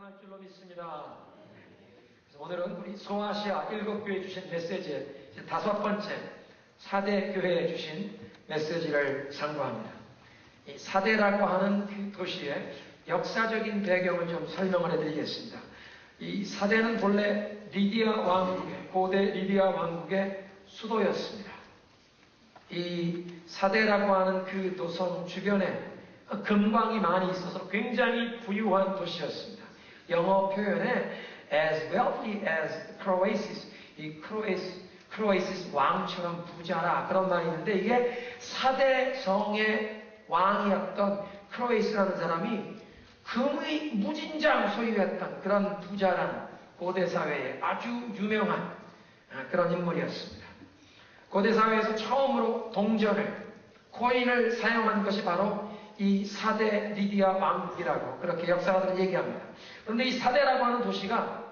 살아날 줄로 믿습니다. 그래서 오늘은 우리 소아시아 7교회에 주신 메시지의 5번째 4대 교회에 주신 메시지를 상고합니다. 이 4대라고 하는 그 도시의 역사적인 배경을 좀 설명을 해드리겠습니다. 이 4대는 본래 리디아 왕국의, 고대 리디아 왕국의 수도였습니다. 이 4대라고 하는 그 도성 주변에 금광이 많이 있어서 굉장히 부유한 도시였습니다. 영어 표현에 as wealthy as Croesus, 이 크로에시스 왕처럼 부자라 그런 말이 있는데, 이게 4대 성의 왕이었던 크로에시스라는 사람이 금의 무진장 소유했던 그런 부자라는 고대 사회의 아주 유명한 그런 인물이었습니다. 고대 사회에서 처음으로 동전을, 코인을 사용한 것이 바로 이 4대 리디아 왕국이라고 그렇게 역사가들은 얘기합니다. 그런데 이 4대라고 하는 도시가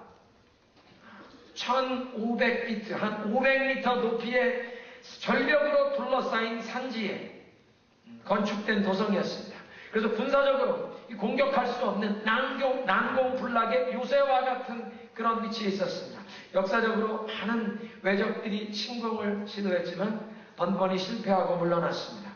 1500피트, 한 500m 높이의 절벽으로 둘러싸인 산지에 건축된 도성이었습니다. 그래서 군사적으로 공격할 수 없는 난공불락의 요새와 같은 그런 위치에 있었습니다. 역사적으로 많은 외적들이 침공을 시도했지만 번번이 실패하고 물러났습니다.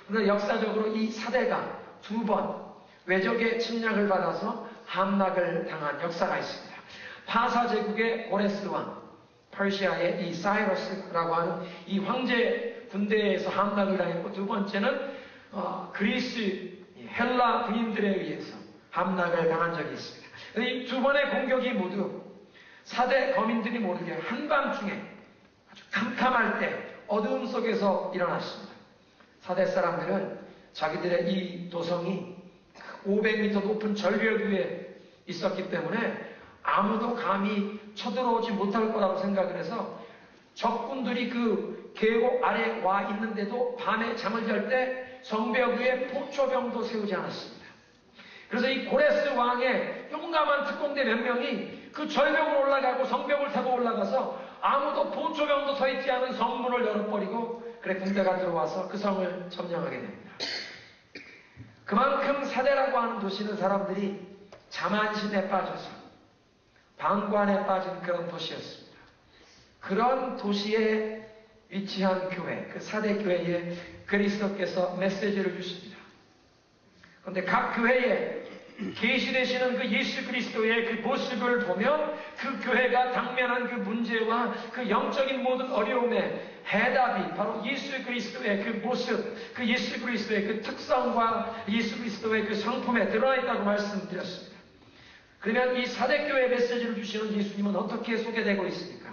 그런데 역사적으로 이 4대가 2번 외적의 침략을 받아서 함락을 당한 역사가 있습니다. 파사 제국의 고레스 왕, 퍼시아의 이 사이러스라고 하는 이 황제 군대에서 함락을 당했고, 두 번째는 그리스 헬라 군인들에 의해서 함락을 당한 적이 있습니다. 이 두 번의 공격이 모두 4대 거민들이 모르게 한밤중에 아주 캄캄할 때 어두움 속에서 일어났습니다. 4대 사람들은 자기들의 이 도성이 500m 높은 절벽 위에 있었기 때문에 아무도 감히 쳐들어오지 못할 거라고 생각을 해서 적군들이 그 계곡 아래에 와 있는데도 밤에 잠을 잘 때 성벽 위에 포초병도 세우지 않았습니다. 그래서 이 고레스 왕의 용감한 특공대 몇 명이 그 절벽으로 올라가고 성벽을 타고 올라가서 아무도 포초병도 서 있지 않은 성문을 열어버리고, 그래 군대가 들어와서 그 성을 점령하게 됩니다. 그만큼 4대라고 하는 도시는 사람들이 자만심에 빠져서 방관에 빠진 그런 도시였습니다. 그런 도시에 위치한 교회, 그 4대 교회에 그리스도께서 메시지를 주십니다. 그런데 각 교회에 계시되시는 그 예수 그리스도의 그 모습을 보면 그 교회가 당면한 그 문제와 그 영적인 모든 어려움의 해답이 바로 예수 그리스도의 그 모습, 그 예수 그리스도의 그 특성과 예수 그리스도의 그 성품에 드러나 있다고 말씀드렸습니다. 그러면 이 4대 교회 메시지를 주시는 예수님은 어떻게 소개되고 있습니까?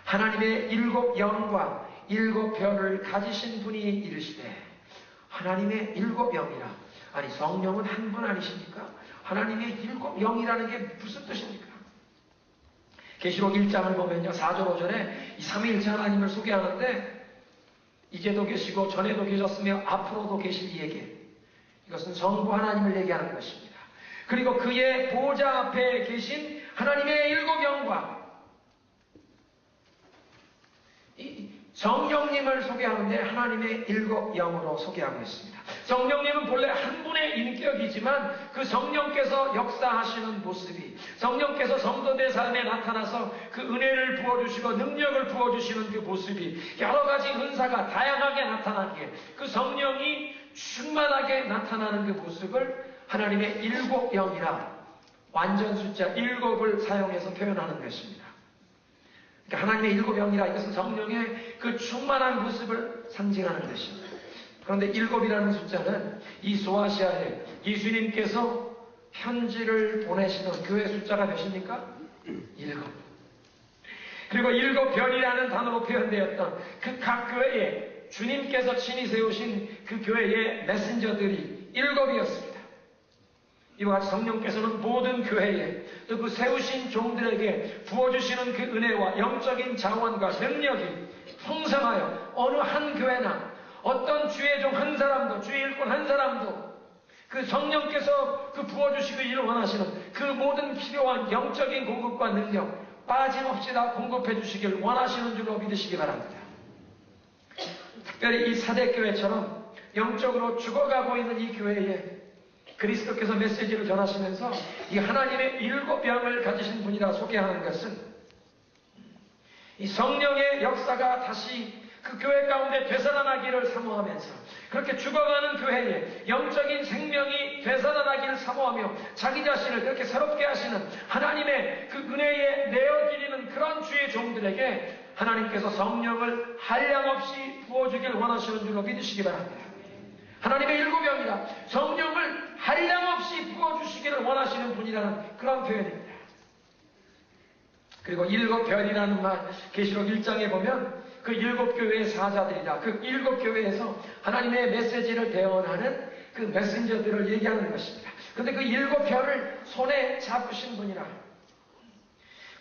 하나님의 7 영과 7 별을 가지신 분이 이르시되, 하나님의 7 영이라, 아니 성령은 한 분 아니십니까? 하나님의 7 영이라는 게 무슨 뜻입니까? 계시록 1장을 보면요, 4절 5절에 이 삼위일체 하나님을 소개하는데, 이제도 계시고 전에도 계셨으며 앞으로도 계실 이에게, 이것은 성부 하나님을 얘기하는 것입니다. 그리고 그의 보좌 앞에 계신 하나님의 7 영과 이 성령님을 소개하는데 하나님의 7 영으로 소개하고 있습니다. 성령님은 본래 한 분의 인격이지만 그 성령께서 역사하시는 모습이, 성령께서 성도들 삶에 나타나서 그 은혜를 부어주시고 능력을 부어주시는 그 모습이 여러 가지 은사가 다양하게 나타나기에 그 성령이 충만하게 나타나는 그 모습을 하나님의 7 영이라 완전 숫자 7을 사용해서 표현하는 것입니다. 그러니까 하나님의 7 영이라, 이것은 성령의 그 충만한 모습을 상징하는 것입니다. 그런데 7이라는 숫자는 이 소아시아에 예수님께서 편지를 보내시는 교회 숫자가 몇입니까? 7. 그리고 7 별이라는 단어로 표현되었던 그 각 교회에 주님께서 친히 세우신 그 교회의 메신저들이 7이었습니다. 이와 같이 성령께서는 모든 교회에 또 그 세우신 종들에게 부어주시는 그 은혜와 영적인 자원과 능력이 풍성하여 어느 한 교회나 어떤 주의 종 한 사람도, 주의 일꾼 한 사람도 그 성령께서 그 부어주시기를 원하시는 그 모든 필요한 영적인 공급과 능력 빠짐없이 다 공급해 주시길 원하시는 줄로 믿으시기 바랍니다. 특별히 이 4대 교회처럼 영적으로 죽어가고 있는 이 교회에 그리스도께서 메시지를 전하시면서 이 하나님의 7병을 가지신 분이라 소개하는 것은 이 성령의 역사가 다시 그 교회 가운데 되살아나기를 사모하면서 그렇게 죽어가는 교회에 영적인 생명이 되살아나기를 사모하며 자기 자신을 그렇게 새롭게 하시는 하나님의 그 은혜에 내어드리는 그런 주의 종들에게 하나님께서 성령을 한량없이 부어주길 원하시는 줄로 믿으시기 바랍니다. 하나님의 7병이다. 성령을 한량없이 부어주시기를 원하시는 분이라는 그런 표현입니다. 그리고 7별이라는 말 계시록 1장에 보면 그 7교회의 사자들이다. 그 7교회에서 하나님의 메시지를 대언하는 그 메신저들을 얘기하는 것입니다. 그런데 그 7별을 손에 잡으신 분이라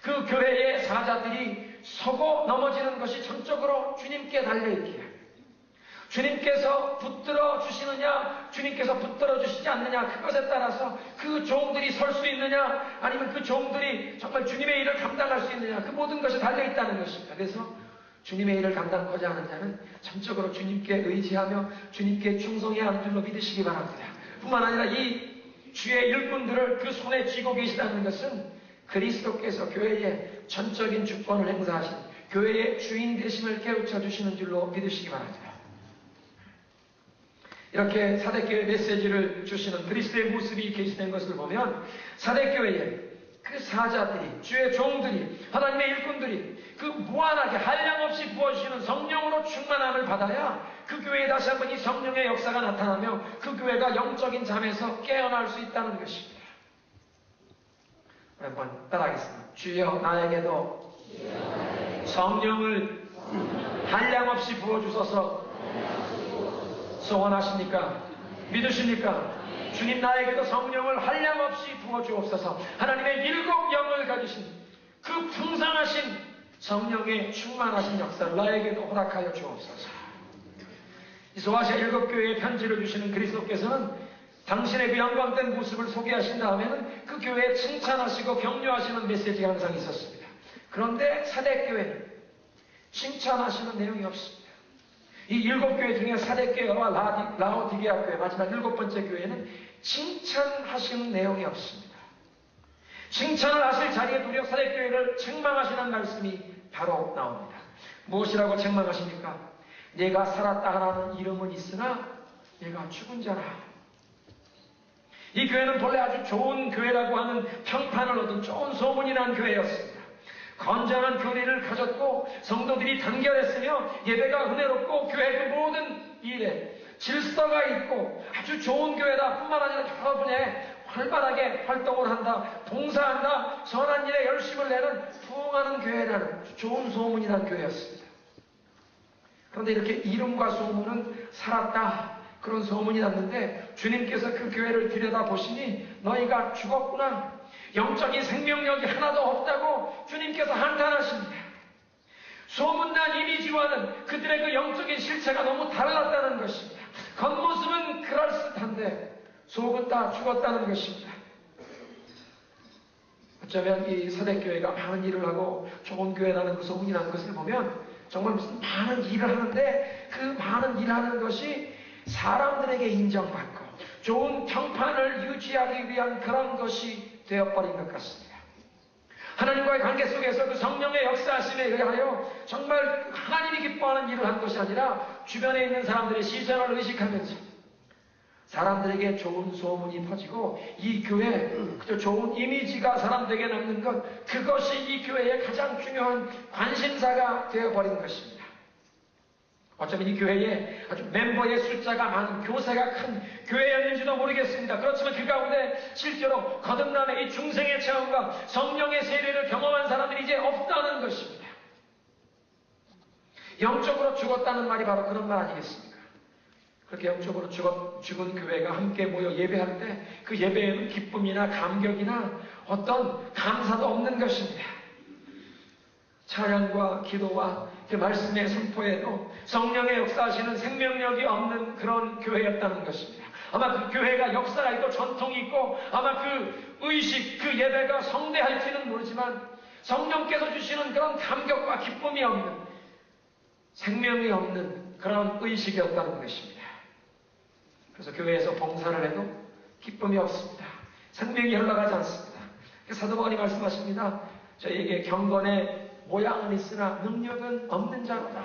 그 교회의 사자들이 서고 넘어지는 것이 전적으로 주님께 달려있기에 주님께서 붙들어 주시느냐 주님께서 붙들어 주시지 않느냐 그것에 따라서 그 종들이 설 수 있느냐 아니면 그 종들이 정말 주님의 일을 감당할 수 있느냐 그 모든 것이 달려있다는 것입니다. 그래서 주님의 일을 감당하고자 하는 자는 전적으로 주님께 의지하며 주님께 충성해야 하는 줄로 믿으시기 바랍니다. 뿐만 아니라 이 주의 일꾼들을 그 손에 쥐고 계시다는 것은 그리스도께서 교회에 전적인 주권을 행사하신 교회의 주인 되심을 깨우쳐 주시는 줄로 믿으시기 바랍니다. 이렇게 사대교회 메시지를 주시는 그리스도의 모습이 계시된 것을 보면 사대교회에 그 사자들이 주의 종들이 하나님의 일꾼들이 그 무한하게 한량없이 부어주시는 성령으로 충만함을 받아야 그 교회에 다시 한번 이 성령의 역사가 나타나며 그 교회가 영적인 잠에서 깨어날 수 있다는 것입니다. 한번 따라하겠습니다. 주여 나에게도 성령을 한량없이 부어주소서. 소원하십니까? 믿으십니까? 주님 나에게도 성령을 한량없이 부어주옵소서. 하나님의 7영을 가지신 그 풍성하신 성령의 충만하신 역사를 나에게도 허락하여 주옵소서. 이 소아시아 7교회에 편지를 주시는 그리스도께서는 당신의 그 영광된 모습을 소개하신 다음에는 그 교회에 칭찬하시고 격려하시는 메시지가 항상 있었습니다. 그런데 사대교회는 칭찬하시는 내용이 없습니다. 이 7교회 중에 사대교회와 라오디게아 교회 마지막 7번째 교회는 칭찬하시는 내용이 없습니다. 칭찬을 하실 자리에 도리어 사대교회를 책망하시는 말씀이 바로 나옵니다. 무엇이라고 책망하십니까? 내가 살았다 하라는 이름은 있으나 내가 죽은 자라. 이 교회는 본래 아주 좋은 교회라고 하는 평판을 얻은 좋은 소문이 난 교회였습니다. 건전한 교리를 가졌고 성도들이 단결했으며 예배가 은혜롭고 교회 그 모든 일에 질서가 있고 아주 좋은 교회다 뿐만 아니라 여러 분야에 활발하게 활동을 한다, 봉사한다, 선한 일에 열심을 내는 부흥하는 교회라는 좋은 소문이 난 교회였습니다. 그런데 이렇게 이름과 소문은 살았다 그런 소문이 났는데 주님께서 그 교회를 들여다보시니 너희가 죽었구나, 영적인 생명력이 하나도 없다고 주님께서 한탄하십니다. 소문난 이미지와는 그들의 그 영적인 실체가 너무 달랐다는 것입니다. 겉모습은 그럴듯한데 속은 다 죽었다는 것입니다. 어쩌면 이 사대교회가 많은 일을 하고 좋은 교회라는 그 소문이 난 것을 보면 정말 무슨 많은 일을 하는데 그 많은 일을 하는 것이 사람들에게 인정받고 좋은 평판을 유지하기 위한 그런 것이 되어버린 것 같습니다. 하나님과의 관계 속에서 그 성령의 역사하심에 의하여 정말 하나님이 기뻐하는 일을 한 것이 아니라 주변에 있는 사람들의 시선을 의식하면서 사람들에게 좋은 소문이 퍼지고 이 교회 그저 좋은 이미지가 사람들에게 남는 것, 그것이 이 교회의 가장 중요한 관심사가 되어버린 것입니다. 어쩌면 이 교회에 아주 멤버의 숫자가 많은 교세가 큰 교회였는지도 모르겠습니다. 그렇지만 그 가운데 실제로 거듭남의 이 중생의 체험과 성령의 세례를 경험한 사람들이 이제 없다는 것입니다. 영적으로 죽었다는 말이 바로 그런 말 아니겠습니까? 그렇게 영적으로 죽은 교회가 함께 모여 예배할 때 그 예배에는 기쁨이나 감격이나 어떤 감사도 없는 것입니다. 찬양과 기도와 그 말씀의 선포에도 성령의 역사하시는 생명력이 없는 그런 교회였다는 것입니다. 아마 그 교회가 역사가 있고 전통이 있고 아마 그 의식, 그 예배가 성대할지는 모르지만 성령께서 주시는 그런 감격과 기쁨이 없는, 생명이 없는 그런 의식이었다는 것입니다. 그래서 교회에서 봉사를 해도 기쁨이 없습니다. 생명이 흘러가지 않습니다. 사도 바울이 말씀하십니다. 저에게 경건의 모양은 있으나 능력은 없는 자로다.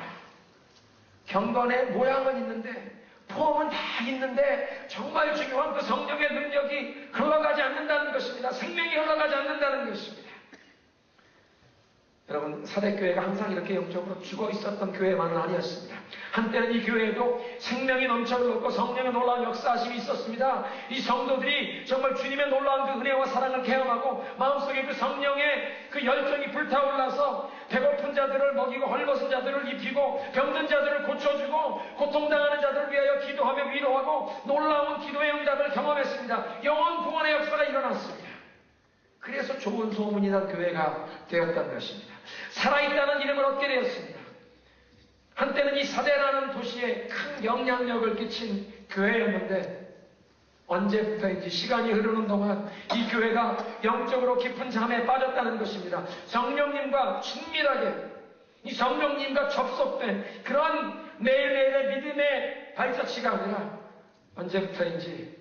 경건의 모양은 있는데 폼은 다 있는데 정말 중요한 그 성령의 능력이 흘러가지 않는다는 것입니다. 생명이 흘러가지 않는다는 것입니다. 여러분, 사대교회가 항상 이렇게 영적으로 죽어 있었던 교회만은 아니었습니다. 한때는 이 교회에도 생명이 넘쳐 흘렀고 성령의 놀라운 역사하심이 있었습니다. 이 성도들이 정말 주님의 놀라운 그 은혜와 사랑을 경험하고 마음속에 그 성령의 그 열정이 불타올라서 배고픈 자들을 먹이고 헐벗은 자들을 입히고 병든 자들을 고쳐주고 고통당하는 자들을 위하여 기도하며 위로하고 놀라운 기도의 응답을 경험했습니다. 영혼 구원의 역사가 일어났습니다. 그래서 좋은 소문이 난 교회가 되었던 것입니다. 살아있다는 이름을 얻게 되었습니다. 한때는 이 사대라는 도시에 큰 영향력을 끼친 교회였는데 언제부터인지 시간이 흐르는 동안 이 교회가 영적으로 깊은 잠에 빠졌다는 것입니다. 성령님과 친밀하게 이 성령님과 접속된 그런 매일매일의 믿음의 발자취가 아니라 언제부터인지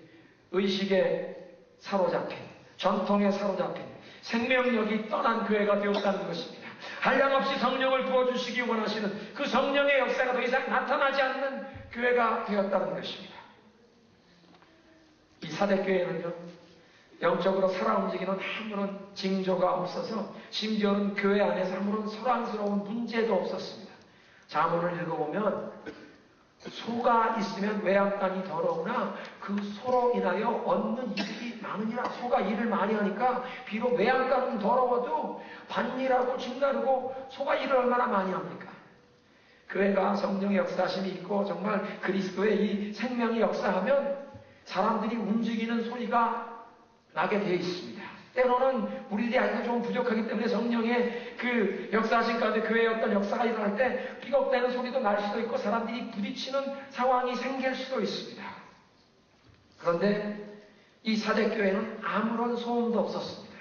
의식에 사로잡힌 전통에 사로잡힌 생명력이 떠난 교회가 되었다는 것입니다. 한량없이 성령을 부어주시기 원하시는 그 성령의 역사가 더 이상 나타나지 않는 교회가 되었다는 것입니다. 이 사대교회는요, 영적으로 살아 움직이는 아무런 징조가 없어서 심지어는 교회 안에서 아무런 소란스러운 문제도 없었습니다. 자문을 읽어보면 소가 있으면 외양간이 더러우나 그 소로 인하여 얻는 이득이 많으니라. 소가 일을 많이 하니까 비록 외양간은 더러워도 밭일하고 집 나르고 소가 일을 얼마나 많이 합니까? 교회가 성령의 역사심이 있고 정말 그리스도의 이 생명이 역사하면 사람들이 움직이는 소리가 나게 되어 있습니다. 때로는 우리들이 아직도 좀 부족하기 때문에 성령의 그 역사하신 가운데 교회의 어떤 역사가 일어날 때 삐걱대는 소리도 날 수도 있고 사람들이 부딪히는 상황이 생길 수도 있습니다. 그런데 이 사대교회는 아무런 소음도 없었습니다.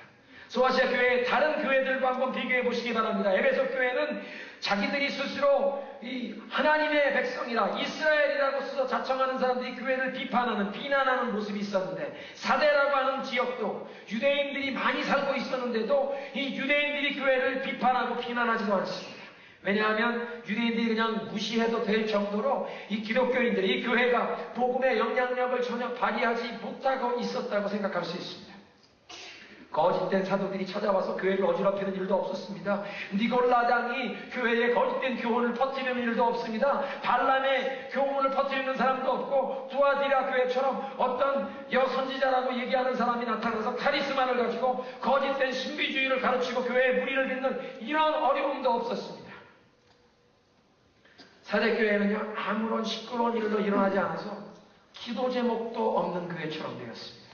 소아시아 교회의 다른 교회들과 한번 비교해 보시기 바랍니다. 에베소 교회는 자기들이 스스로 이 하나님의 백성이라 이스라엘이라고 스스로 자청하는 사람들이 교회를 비난하는 모습이 있었는데 사대라고 하는 지역도 유대인들이 많이 살고 있었는데도 이 유대인들이 교회를 비판하고 비난하지도 않습니다. 왜냐하면 유대인들이 그냥 무시해도 될 정도로 이 기독교인들이 이 교회가 복음의 영향력을 전혀 발휘하지 못하고 있었다고 생각할 수 있습니다. 거짓된 사도들이 찾아와서 교회를 어지럽히는 일도 없었습니다. 니골라당이 교회에 거짓된 교훈을 퍼뜨리는 일도 없습니다. 발람의 교훈을 퍼뜨리는 사람도 없고 두아디라 교회처럼 어떤 여선지자라고 얘기하는 사람이 나타나서 카리스마를 가지고 거짓된 신비주의를 가르치고 교회에 무리를 빚는 이런 어려움도 없었습니다. 사대교회는요, 아무런 시끄러운 일도 일어나지 않아서 기도 제목도 없는 교회처럼 되었습니다.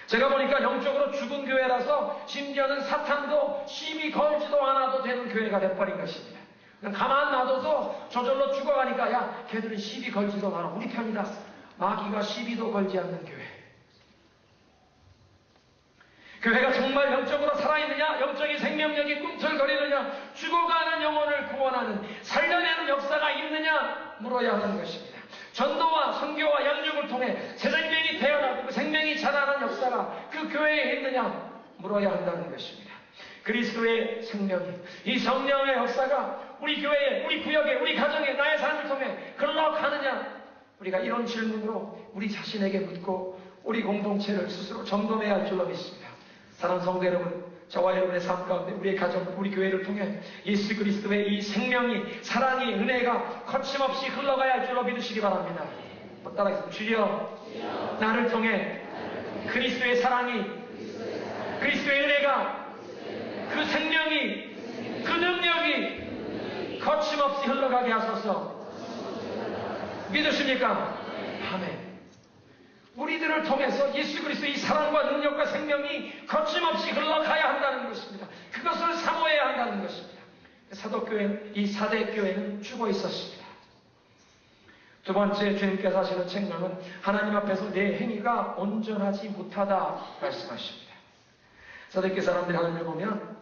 제가 보니까 영적으로 죽은 교회라서 심지어는 사탄도 시비 걸지도 않아도 되는 교회가 돼버린 것입니다. 그냥 가만 놔둬서 저절로 죽어가니까 야, 걔들은 시비 걸지도 않아. 우리 편이다. 마귀가 시비도 걸지 않는 교회. 교회가 정말 영적으로 살아있느냐, 영적인 생명력이 꿈틀거리느냐, 죽어가는 영혼을 구원하는 살려내는 역사가 있느냐 물어야 하는 것입니다. 전도와 선교와 양육을 통해 새 생명이 태어나고 그 생명이 자라는 역사가 그 교회에 있느냐 물어야 한다는 것입니다. 그리스도의 생명이, 이 성령의 역사가 우리 교회에, 우리 구역에, 우리 가정에, 나의 삶을 통해 흘러가느냐, 우리가 이런 질문으로 우리 자신에게 묻고 우리 공동체를 스스로 점검해야 할 줄로 믿습니다. 사랑하는 성도 여러분, 저와 여러분의 삶 가운데 우리의 가정, 우리 교회를 통해 예수 그리스도의 이 생명이, 사랑이, 은혜가 거침없이 흘러가야 할 줄로 믿으시기 바랍니다. 따라하겠습니다. 주여, 나를 통해 그리스도의 사랑이, 그리스도의 은혜가, 그 생명이, 그 능력이 거침없이 흘러가게 하소서. 믿으십니까? 아멘. 우리들을 통해서 예수 그리스도의 이 사랑과 능력과 생명이 거침없이 흘러가야 한다는 것입니다. 그것을 사모해야 한다는 것입니다. 사도교회, 이 사대교회는 죽어 있었습니다. 두 번째 주님께서 하시는 책망은 하나님 앞에서 내 행위가 온전하지 못하다 말씀하십니다. 사대교회 사람들이 하나님을 보면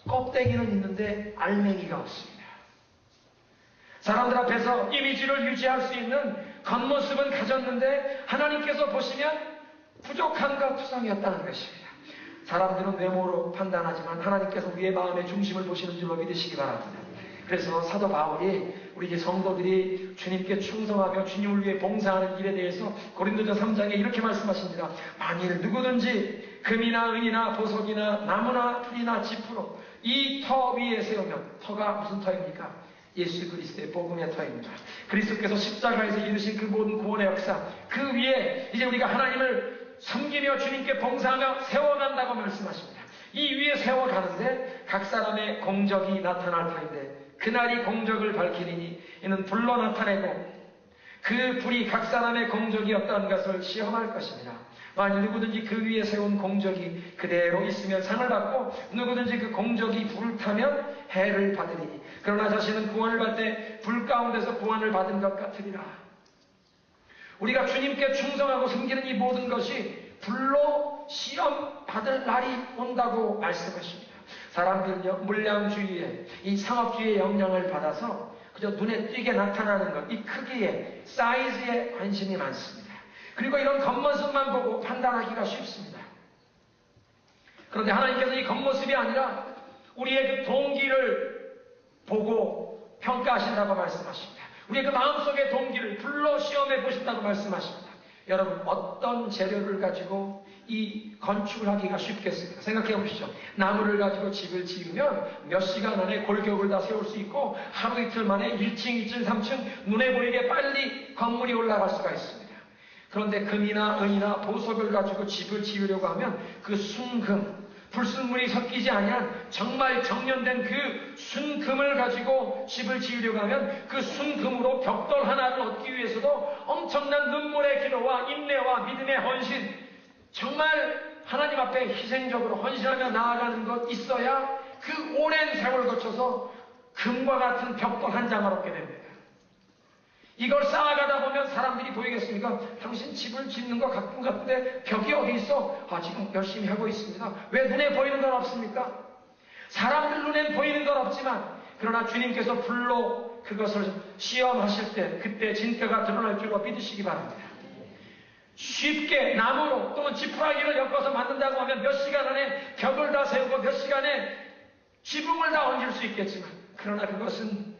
껍데기는 있는데 알맹이가 없습니다. 사람들 앞에서 이미지를 유지할 수 있는 겉모습은 가졌는데 하나님께서 보시면 부족함과 구성이었다는 것입니다. 사람들은 외모로 판단하지만 하나님께서 우리의 마음의 중심을 보시는 줄로 믿으시기 바랍니다. 그래서 사도 바울이 우리 이제 성도들이 주님께 충성하며 주님을 위해 봉사하는 일에 대해서 고린도전 3장에 이렇게 말씀하십니다. 만일 누구든지 금이나 은이나 보석이나 나무나 풀이나 지푸로 이 터 위에 세우면, 터가 무슨 터입니까? 예수 그리스도의 복음의 터입니다. 그리스도께서 십자가에서 이루신 그 모든 구원의 역사, 그 위에 이제 우리가 하나님을 섬기며 주님께 봉사하며 세워간다고 말씀하십니다. 이 위에 세워가는데 각 사람의 공적이 나타날 터인데 그날이 공적을 밝히리니 이는 불로 나타내고 그 불이 각 사람의 공적이 어떠한 것을 시험할 것입니다. 만일 누구든지 그 위에 세운 공적이 그대로 있으면 상을 받고 누구든지 그 공적이 불타면 해를 받으리니 그러나 자신은 구원을 받을 때 불 가운데서 구원을 받은 것 같으리라. 우리가 주님께 충성하고 섬기는 이 모든 것이 불로 시험 받을 날이 온다고 말씀하십니다. 사람들은요, 물량주의에, 이 상업주의의 영향을 받아서 그저 눈에 띄게 나타나는 것, 이 크기에, 사이즈에 관심이 많습니다. 그리고 이런 겉모습만 보고 판단하기가 쉽습니다. 그런데 하나님께서 이 겉모습이 아니라 우리의 그 동기를 보고 평가하신다고 말씀하십니다. 우리의 그 마음속의 동기를 불로 시험해 보신다고 말씀하십니다. 여러분, 어떤 재료를 가지고 이 건축을 하기가 쉽겠습니까? 생각해 보시죠. 나무를 가지고 집을 지으면 몇 시간 안에 골격을 다 세울 수 있고 하루 이틀 만에 1층, 2층, 3층 눈에 보이게 빨리 건물이 올라갈 수가 있습니다. 그런데 금이나 은이나 보석을 가지고 집을 지으려고 하면 그 순금, 불순물이 섞이지 아니한 정말 정련된 그 순금을 가지고 집을 지으려고 하면 그 순금으로 벽돌 하나를 얻기 위해서도 엄청난 눈물의 기도와 인내와 믿음의 헌신, 정말 하나님 앞에 희생적으로 헌신하며 나아가는 것 있어야 그 오랜 세월을 거쳐서 금과 같은 벽돌 한 장을 얻게 됩니다. 이걸 쌓아가다 보면 사람들이 보이겠습니까? 당신 집을 짓는 것 가끔 같은데 벽이 어디 있어? 지금 열심히 하고 있습니다. 왜 눈에 보이는 건 없습니까? 사람들 눈엔 보이는 건 없지만 그러나 주님께서 불로 그것을 시험하실 때 그때 진가가 드러날 줄로 믿으시기 바랍니다. 쉽게 나무로 또는 지푸라기를 엮어서 만든다고 하면 몇 시간 안에 벽을 다 세우고 몇 시간에 지붕을 다 얹을 수 있겠지만 그러나 그것은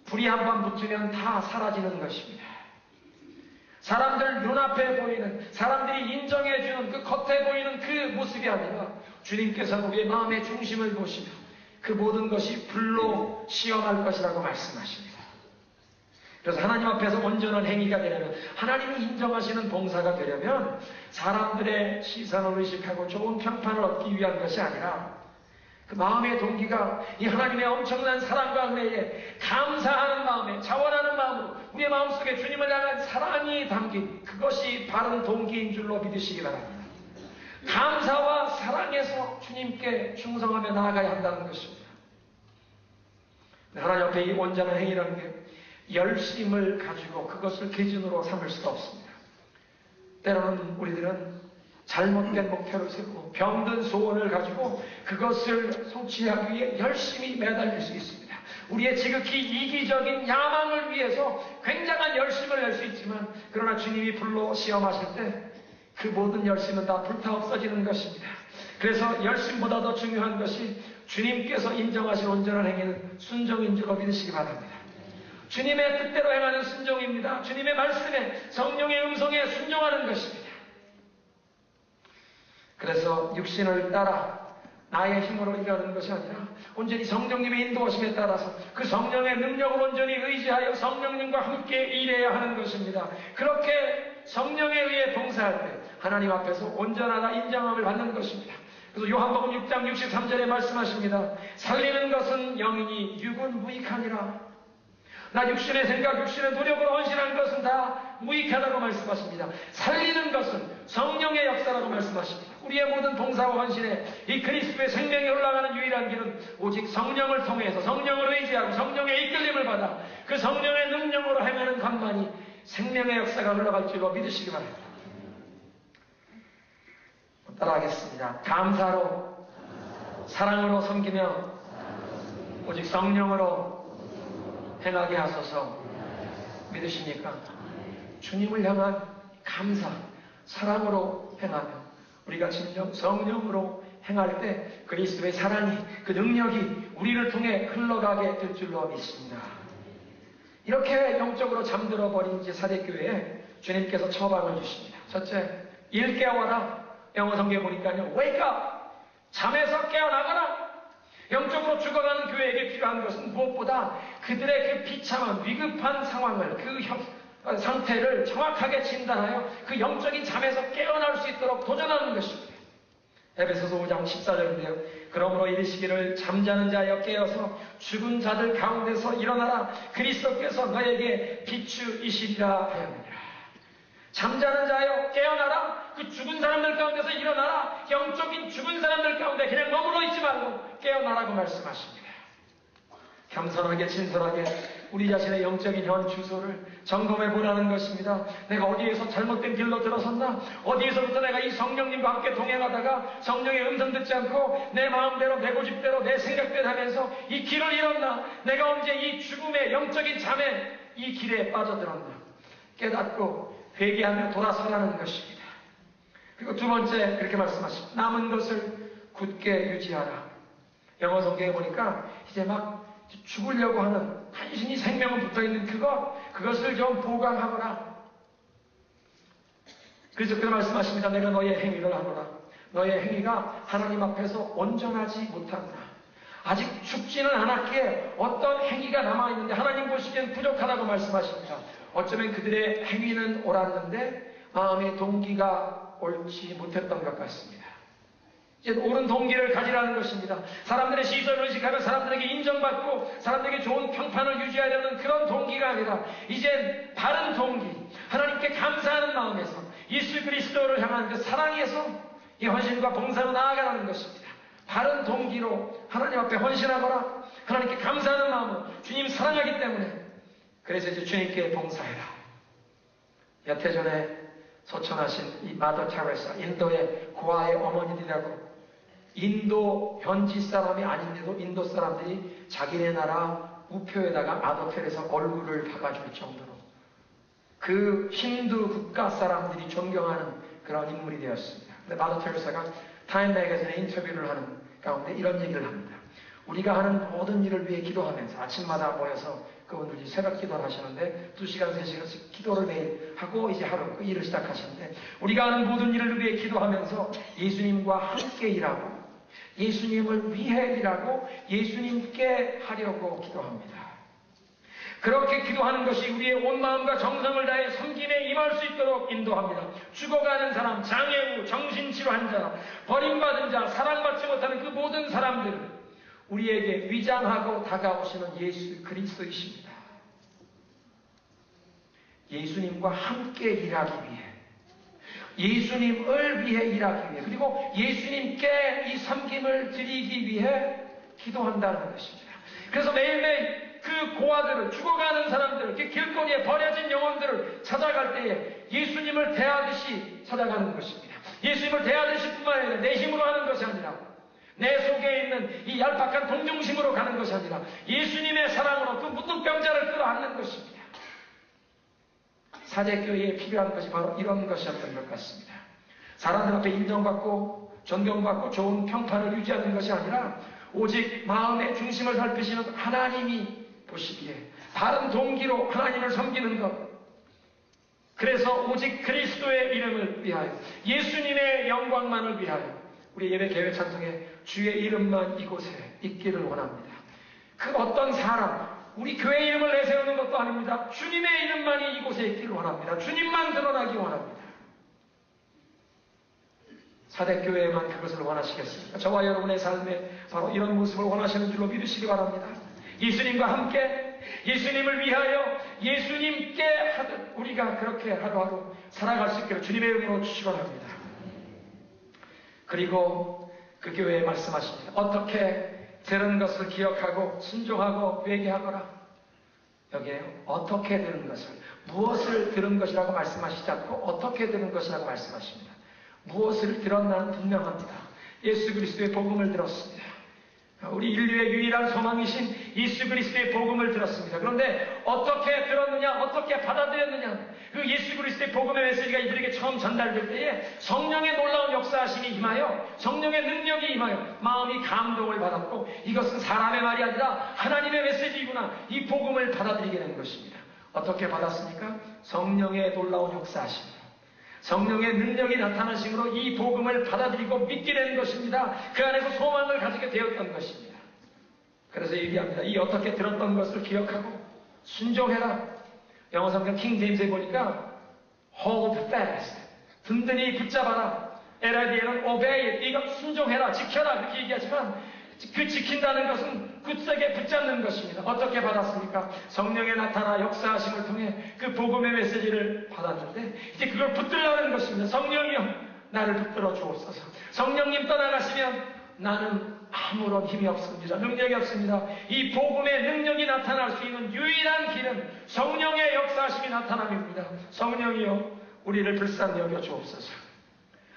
불이 한번 붙으면 다 사라지는 것입니다. 사람들 눈앞에 보이는, 사람들이 인정해주는 그 겉에 보이는 그 모습이 아니라 주님께서는 우리의 마음의 중심을 보시며 그 모든 것이 불로 시험할 것이라고 말씀하십니다. 그래서 하나님 앞에서 온전한 행위가 되려면, 하나님이 인정하시는 봉사가 되려면 사람들의 시선을 의식하고 좋은 평판을 얻기 위한 것이 아니라 그 마음의 동기가 이 하나님의 엄청난 사랑과 은혜에 감사하는 마음에, 자원하는 마음으로 우리의 마음속에 주님을 향한 사랑이 담긴 그것이 바른 동기인 줄로 믿으시기 바랍니다. 감사와 사랑에서 주님께 충성하며 나아가야 한다는 것입니다. 하나님 앞에 이 온전한 행위라는 게 열심을 가지고 그것을 기준으로 삼을 수가 없습니다. 때로는 우리들은 잘못된 목표를 세우고 병든 소원을 가지고 그것을 성취하기 위해 열심히 매달릴 수 있습니다. 우리의 지극히 이기적인 야망을 위해서 굉장한 열심을 낼 수 있지만 그러나 주님이 불로 시험하실 때 그 모든 열심은 다 불타 없어지는 것입니다. 그래서 열심보다 더 중요한 것이 주님께서 인정하신 온전한 행위는 순종인 줄로 믿으시기 바랍니다. 주님의 뜻대로 행하는 순종입니다. 주님의 말씀에, 성령의 음성에 순종하는 것입니다. 그래서 육신을 따라 나의 힘으로 일하는 것이 아니라 온전히 성령님의 인도하심에 따라서 그 성령의 능력을 온전히 의지하여 성령님과 함께 일해야 하는 것입니다. 그렇게 성령에 의해 봉사할 때 하나님 앞에서 온전하다 인정함을 받는 것입니다. 그래서 요한복음 6장 63절에 말씀하십니다. 살리는 것은 영이니 육은 무익하니라. 나 육신의 생각, 육신의 노력으로 헌신한 것은 다 무익하다고 말씀하십니다. 살리는 것은 성령의 역사라고 말씀하십니다. 우리의 모든 봉사와 헌신에 이 그리스도의 생명이 올라가는 유일한 길은 오직 성령을 통해서 성령을 의지하고 성령의 이끌림을 받아 그 성령의 능력으로 행하는 것만이 생명의 역사가 흘러갈 줄로 믿으시기 바랍니다. 따라하겠습니다. 감사로, 사랑으로 섬기며 오직 성령으로 행하게 하소서. 믿으십니까? 주님을 향한 감사, 사랑으로 행하며 우리가 진정 성령으로 행할 때 그리스도의 사랑이, 그 능력이 우리를 통해 흘러가게 될 줄로 믿습니다. 이렇게 영적으로 잠들어 버린 이제 사대교회에 주님께서 처방을 주십니다. 첫째, 일 깨워라. 영어 성경에 보니까요, wake up! 잠에서 깨어나거라. 영적으로 죽어가는 교회에게 필요한 것은 무엇보다 그들의 그 비참한 위급한 상황을, 그 상태를 정확하게 진단하여 그 영적인 잠에서 깨어날 수 있도록 도전하는 것입니다. 에베소서 5장 14절인데요. 그러므로 이르시기를 잠자는 자여 깨어서 죽은 자들 가운데서 일어나라. 그리스도께서 너에게 비추이시리라 하였느니라. 잠자는 자여 깨어나라. 그 죽은 사람들 가운데서 일어나라. 영적인 죽은 사람들 가운데 그냥 머물러 있지 말고 깨어나라고 말씀하십니다. 겸손하게 진솔하게 우리 자신의 영적인 현 주소를 점검해 보라는 것입니다. 내가 어디에서 잘못된 길로 들어섰나? 어디에서부터 내가 이 성령님과 함께 동행하다가 성령의 음성 듣지 않고 내 마음대로, 내 고집대로, 내 생각대로 하면서 이 길을 잃었나? 내가 언제 이 죽음의 영적인 잠에 이 길에 빠져들었나? 깨닫고 회개하며 돌아서라는 것입니다. 그리고 두 번째 그렇게 말씀하십니다. 남은 것을 굳게 유지하라. 영어 성경에 보니까 이제 막 죽으려고 하는, 간신히 생명은 붙어있는 그것을 좀 보강하거라. 그래서 그 말씀하십니다. 내가 너의 행위를 하노라. 너의 행위가 하나님 앞에서 온전하지 못하구나. 아직 죽지는 않았기에 어떤 행위가 남아있는데 하나님 보시기엔 부족하다고 말씀하십니다. 어쩌면 그들의 행위는 옳았는데 마음의 동기가 옳지 못했던 것 같습니다. 이제 옳은 동기를 가지라는 것입니다. 사람들의 시선을 의식하며 사람들에게 인정받고 사람들에게 좋은 평판을 유지하려는 그런 동기가 아니라 이제 바른 동기, 하나님께 감사하는 마음에서 예수 그리스도를 향한 그 사랑에서 이 헌신과 봉사로 나아가라는 것입니다. 바른 동기로 하나님 앞에 헌신하거라. 하나님께 감사하는 마음으로 주님 사랑하기 때문에 그래서 이제 주님께 봉사해라. 몇 해 전에 소천하신 이 마더 테레사, 인도의 고아의 어머니들이라고, 인도 현지 사람이 아닌데도 인도 사람들이 자기네 나라 우표에다가 마더 테레사 얼굴을 박아줄 정도로 그 힌두 국가 사람들이 존경하는 그런 인물이 되었습니다. 근데 마더 테레사가 타임 매거진에 인터뷰를 하는 가운데 이런 얘기를 합니다. 우리가 하는 모든 일을 위해 기도하면서 아침마다 모여서 그분들이 새벽 기도를 하시는데 2시간, 3시간씩 기도를 매일 하고 이제 하루 그 일을 시작하시는데, 우리가 하는 모든 일을 위해 기도하면서 예수님과 함께 일하고 예수님을 위해 일하고 예수님께 하려고 기도합니다. 그렇게 기도하는 것이 우리의 온 마음과 정성을 다해 섬김에 임할 수 있도록 인도합니다. 죽어가는 사람, 장애우, 정신치료 환자, 버림받은 자, 사랑받지 못하는 그 모든 사람들을 우리에게 위장하고 다가오시는 예수 그리스도이십니다. 예수님과 함께 일하기 위해, 예수님을 위해 일하기 위해, 그리고 예수님께 이 섬김을 드리기 위해 기도한다는 것입니다. 그래서 매일매일 그 고아들을, 죽어가는 사람들을, 그 길거리에 버려진 영혼들을 찾아갈 때에 예수님을 대하듯이 찾아가는 것입니다. 예수님을 대하듯이 뿐만 아니라 내 힘으로 하는 것이 아니라 내 속에 있는 이 얄팍한 동정심으로 가는 것이 아니라 예수님의 사랑으로 그 문둥병자를 끌어안는 것입니다. 사제교회에 필요한 것이 바로 이런 것이었던 것 같습니다. 사람들 앞에 인정받고 존경받고 좋은 평판을 유지하는 것이 아니라 오직 마음의 중심을 살피시는 하나님이 보시기에 바른 동기로 하나님을 섬기는 것, 그래서 오직 그리스도의 이름을 위하여 예수님의 영광만을 위하여 우리 예배 계획 찬송에 주의 이름만 이곳에 있기를 원합니다. 그 어떤 사람, 우리 교회 이름을 내세우는 것도 아닙니다. 주님의 이름만이 이곳에 있기를 원합니다. 주님만 드러나기 원합니다. 사대교회에만 그것을 원하시겠습니까? 저와 여러분의 삶에 바로 이런 모습을 원하시는 줄로 믿으시기 바랍니다. 예수님과 함께, 예수님을 위하여 예수님께 하듯 우리가 그렇게 하루하루 살아갈 수 있기를 주님의 이름으로 축원합니다. 그리고 그 교회에 말씀하십니다. 어떻게 들은 것을 기억하고 순종하고 회개하거라. 여기에요. 어떻게 들은 것을, 무엇을 들은 것이라고 말씀하시지 않고 어떻게 들은 것이라고 말씀하십니다. 무엇을 들었나는 분명합니다. 예수 그리스도의 복음을 들었습니다. 우리 인류의 유일한 소망이신 예수 그리스도의 복음을 들었습니다. 그런데 어떻게 들었느냐, 어떻게 받아들였느냐, 그 예수 그리스도의 복음의 메시지가 이들에게 처음 전달될 때에 성령의 놀라운 역사하심이 임하여, 성령의 능력이 임하여 마음이 감동을 받았고, 이것은 사람의 말이 아니라 하나님의 메시지이구나, 이 복음을 받아들이게 된 것입니다. 어떻게 받았습니까? 성령의 놀라운 역사하심으로, 성령의 능력이 나타나심으로 이 복음을 받아들이고 믿게 된 것입니다. 그 안에서 소망을 가지게 되었던 것입니다. 그래서 얘기합니다. 이 어떻게 들었던 것을 기억하고 순종해라. 영어 성경 킹 제임스에 보니까 hold fast, 든든히 붙잡아라. LID에는 obey, 이거 순종해라, 지켜라 이렇게 얘기하지만, 그 지킨다는 것은 굳세게 붙잡는 것입니다. 어떻게 받았습니까? 성령의 나타나 역사하심을 통해 그 복음의 메시지를 받았는데, 이제 그걸 붙들라는 것입니다. 성령이여 나를 붙들어 주옵소서. 성령님 떠나가시면 나는 아무런 힘이 없습니다. 능력이 없습니다. 이 복음의 능력이 나타날 수 있는 유일한 길은 성령의 역사하심이 나타남입니다. 성령이여 우리를 불쌍히 여겨 주옵소서.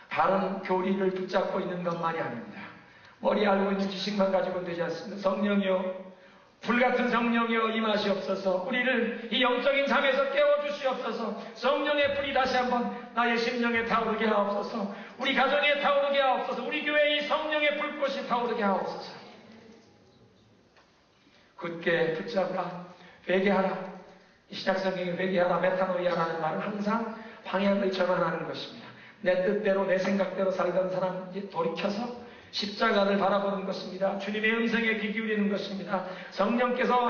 바른 교리를 붙잡고 있는 것만이 아닙니다. 머리에 알고 있는 지식만 가지고는 되지 않습니다. 성령이여, 불같은 성령이여 임하시옵소서. 우리를 이 영적인 잠에서 깨워주시옵소서. 성령의 불이 다시 한번 나의 심령에 타오르게 하옵소서. 우리 가정에 타오르게 하옵소서. 우리 교회의 성령의 불꽃이 타오르게 하옵소서. 굳게 붙잡으라, 회개하라. 이 신약성경에 회개하라, 메타노이아라는 말은 항상 방향을 전환하는 것입니다. 내 뜻대로 내 생각대로 살던 사람 돌이켜서 십자가를 바라보는 것입니다. 주님의 음성에 귀 기울이는 것입니다. 성령께서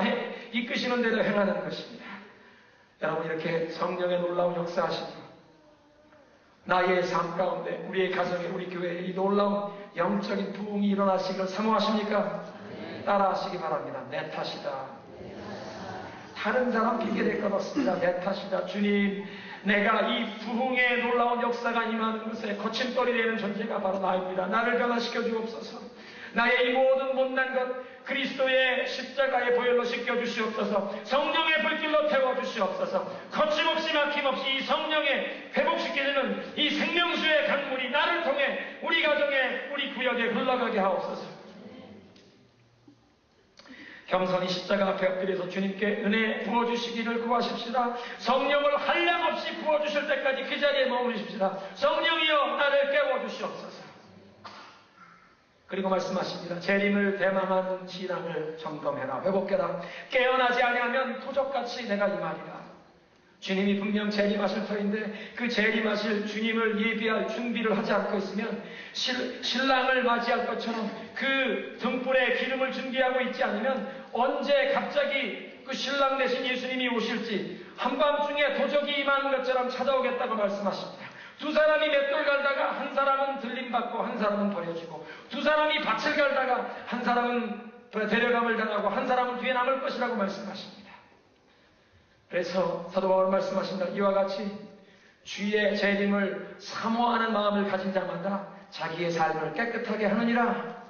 이끄시는 대로 행하는 것입니다. 여러분, 이렇게 성령의 놀라운 역사하심으로 나의 삶 가운데, 우리의 가정에, 우리 교회에 이 놀라운 영적인 부흥이 일어나시기를 사모하십니까? 따라하시기 바랍니다. 내 탓이다. 다른 사람 핑계 댈 것 없습니다. 내 탓이다. 주님, 내가 이 부흥의 놀라운 역사가 임하는 것에 거침돌이 되는 존재가 바로 나입니다. 나를 변화시켜 주옵소서. 나의 이 모든 못난 것 그리스도의 십자가의 보혈로 씻겨 주시옵소서. 성령의 불길로 태워 주시옵소서. 거침없이 막힘없이 이 성령의 회복시키는 이 생명수의 강물이 나를 통해 우리 가정에, 우리 구역에 흘러가게 하옵소서. 겸손히 십자가 앞에 엎드려서 주님께 은혜 부어주시기를 구하십시다. 성령을 한량없이 부어주실 때까지 그 자리에 머무르십시다. 성령이여 나를 깨워주시옵소서. 그리고 말씀하십니다. 재림을 대망하는 신앙을 점검해라, 회복해라. 깨어나지 아니하면 도적같이 내가 임하리라. 주님이 분명 재림하실 터인데 그 재림하실 주님을 예비할 준비를 하지 않고 있으면 신랑을 맞이할 것처럼 그 등불에 기름을 준비하고 있지 않으면 언제 갑자기 그 신랑 대신 예수님이 오실지 한밤중에 도적이 임하는 것처럼 찾아오겠다고 말씀하십니다. 두 사람이 맷돌 갈다가 한 사람은 들림받고 한 사람은 버려지고, 두 사람이 밭을 갈다가 한 사람은 데려감을 당하고 한 사람은 뒤에 남을 것이라고 말씀하십니다. 그래서 사도 바울은 말씀하십니다. 이와 같이 주의 재림을 사모하는 마음을 가진 자마다 자기의 삶을 깨끗하게 하느니라.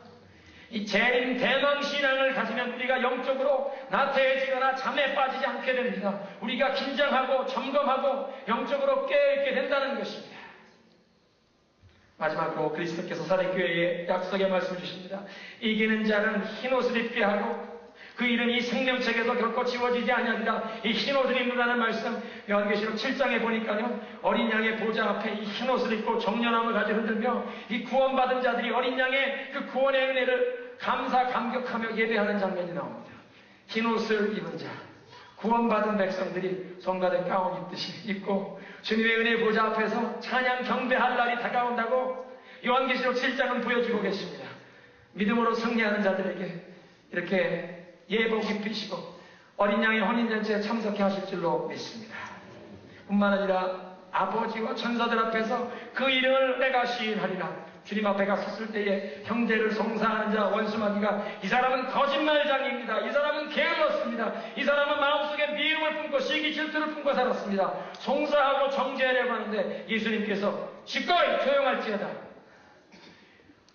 이 재림 대망신앙을 가지면 우리가 영적으로 나태해지거나 잠에 빠지지 않게 됩니다. 우리가 긴장하고 점검하고 영적으로 깨어있게 된다는 것입니다. 마지막으로 그리스도께서 사랑교회에 약속의 말씀을 주십니다. 이기는 자는 흰옷을 입게 하고 그 이름이 생명책에서 결코 지워지지 아니하리라. 이 흰옷을 입는다는 말씀 요한계시록 7장에 보니까요, 어린 양의 보좌 앞에 이 흰옷을 입고 정련함을 가지고 흔들며 이 구원받은 자들이 어린 양의 그 구원의 은혜를 감사 감격하며 예배하는 장면이 나옵니다. 흰옷을 입은 자, 구원받은 백성들이 성가된 가운 입듯이 입고 주님의 은혜 보좌 앞에서 찬양 경배할 날이 다가온다고 요한계시록 7장은 보여주고 계십니다. 믿음으로 승리하는 자들에게 이렇게 예복 입히시고 어린 양의 혼인잔치에 참석해 하실 줄로 믿습니다. 뿐만 아니라 아버지와 천사들 앞에서 그 이름을 내가 시인하리라. 주님 앞에 갔었을 때에 형제를 송사하는 자 원수마귀가 이 사람은 거짓말장입니다. 이 사람은 게을렀습니다. 이 사람은 마음속에 미움을 품고 시기 질투를 품고 살았습니다. 송사하고 정죄하려고 하는데 예수님께서 시꺼이 조용할지어다.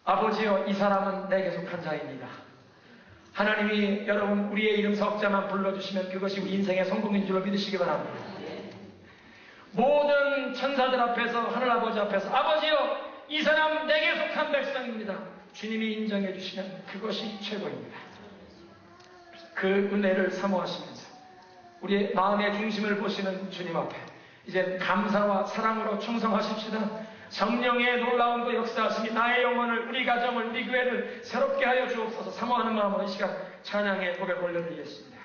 아버지여, 이 사람은 내게 속한 자입니다. 하나님이 여러분 우리의 이름 석자만 불러주시면 그것이 우리 인생의 성공인 줄로 믿으시기 바랍니다. 모든 천사들 앞에서, 하늘아버지 앞에서 아버지여, 이 사람 내게 속한 백성입니다. 주님이 인정해 주시면 그것이 최고입니다. 그 은혜를 사모하시면서 우리의 마음의 중심을 보시는 주님 앞에 이제 감사와 사랑으로 충성하십시다. 성령의 놀라운 그 역사하심이 나의 영혼을, 우리 가정을, 우리 교회를 새롭게 하여 주옵소서. 사모하는 마음으로 이 시간 찬양의 고백 올려드리겠습니다.